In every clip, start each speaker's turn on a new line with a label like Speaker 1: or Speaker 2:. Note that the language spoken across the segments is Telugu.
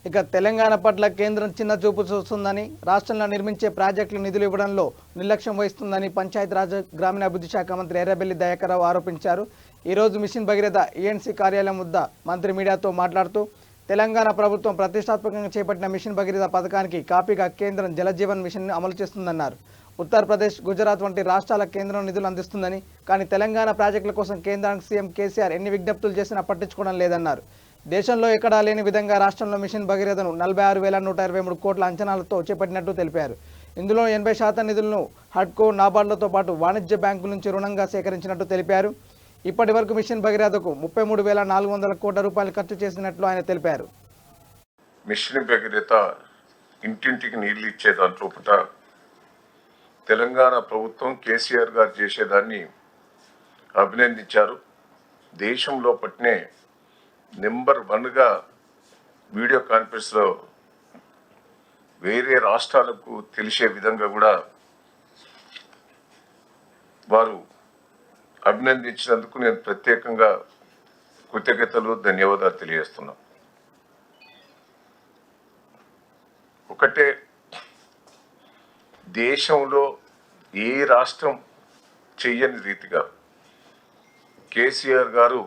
Speaker 1: ఇక తెలంగాణ పట్ల కేంద్రం చిన్న చూపు చూస్తుందని, రాష్ట్రంలో నిర్మించే ప్రాజెక్టులు నిధులు ఇవ్వడంలో నిర్లక్ష్యం వహిస్తుందని పంచాయతీరాజ్ గ్రామీణాభివృద్ధి శాఖ మంత్రి ఎర్రబెల్లి దయాకర్రావు ఆరోపించారు. ఈరోజు మిషన్ భగీరథ ఈఎన్సీ కార్యాలయం వద్ద మంత్రి మీడియాతో మాట్లాడుతూ తెలంగాణ ప్రభుత్వం ప్రతిష్టాత్మకంగా చేపట్టిన మిషన్ భగీరథ పథకానికి కాపీగా కేంద్రం జలజీవన్ మిషన్ అమలు చేస్తుందన్నారు. ఉత్తరప్రదేశ్, గుజరాత్ వంటి రాష్ట్రాల కేంద్రం నిధులు అందిస్తుందని, కానీ తెలంగాణ ప్రాజెక్టుల కోసం కేంద్రానికి సీఎం కేసీఆర్ ఎన్ని విజ్ఞప్తులు చేసినా పట్టించుకోవడం లేదన్నారు. దేశంలో ఎక్కడా లేని విధంగా రాష్ట్రంలో మిషన్ భగీరథను 46,123 కోట్ల అంచనాలతో చేపట్టినట్టు తెలిపారు. ఇందులో 80% నిధులను హడ్కో, నాబార్డులతో పాటు వాణిజ్య బ్యాంకుల నుంచి రుణంగా సేకరించినట్టు తెలిపారు. ఇప్పటి వరకు మిషన్ భగీరథకు 33,400 కోట్ల రూపాయలు ఖర్చు చేసినట్లు ఆయన తెలిపారు.
Speaker 2: మిషన్ భగీరథ ఇంటింటికి నీళ్లు ఇచ్చే దాంట్లో తెలంగాణ ప్రభుత్వం కేసీఆర్ గారు చేసేదాన్ని అభినందించారు. దేశంలో పట్టినే నెంబర్ 1గా వీడియో కాన్ఫరెన్స్లో వేరే రాష్ట్రాలకు తెలిసే విధంగా కూడా వారు అభినందించినందుకు నేను ప్రత్యేకంగా కృతజ్ఞతలు, ధన్యవాదాలు తెలియజేస్తున్నా. ఒకటే, దేశంలో ఏ రాష్ట్రం చెయ్యని రీతిగా కేసీఆర్ గారు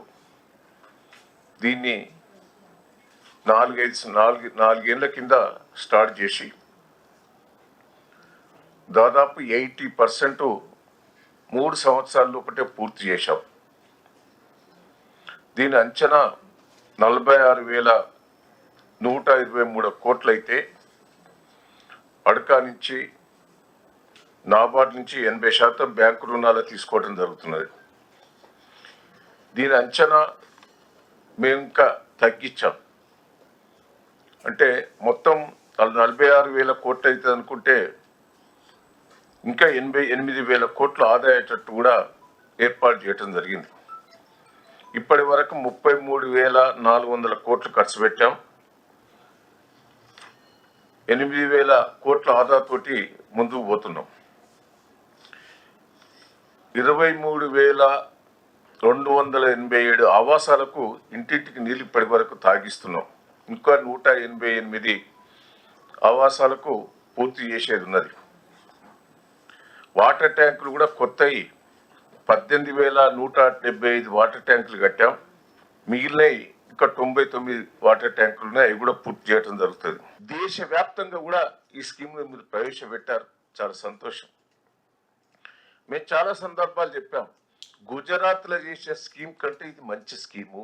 Speaker 2: దీన్ని 4 ఏళ్ల కింద స్టార్ట్ చేసి దాదాపు 80% 3 సంవత్సరాల లోపటే పూర్తి చేశాం. దీని అంచనా 46,123 కోట్లయితే అడకా నుంచి, నాబార్డు నుంచి 80% బ్యాంకు రుణాలు తీసుకోవడం జరుగుతున్నది. దీని అంచనా మేము ఇంకా తగ్గించాం. అంటే మొత్తం 46,000 కోట్లు అవుతుంది అనుకుంటే ఇంకా 88,000 కోట్లు ఆదాయేటట్టు కూడా ఏర్పాటు చేయడం జరిగింది. ఇప్పటి వరకు 33,400 కోట్లు ఖర్చు పెట్టాం. 8,000 కోట్ల ఆదాతోటి ముందుకు పోతున్నాం. 23,287 ఆవాసాలకు ఇంటింటికి నీళ్ళు ఇప్పటి వరకు తాగిస్తున్నాం. ఇంకా 188 ఆవాసాలకు పూర్తి చేసేది ఉన్నది. వాటర్ ట్యాంకులు కూడా కొత్తవి 18,175 వాటర్ ట్యాంకులు కట్టాం. మిగిలినవి ఇంకా 99 వాటర్ ట్యాంకులు ఉన్నాయి. అవి కూడా పూర్తి చేయడం జరుగుతుంది. దేశవ్యాప్తంగా కూడా ఈ స్కీమ్ మీరు ప్రవేశపెట్టారు, చాలా సంతోషం. మేము చాలా సందర్భాలు చెప్పాం, గుజరాత్లో చేసే స్కీమ్ కంటే ఇది మంచి స్కీము.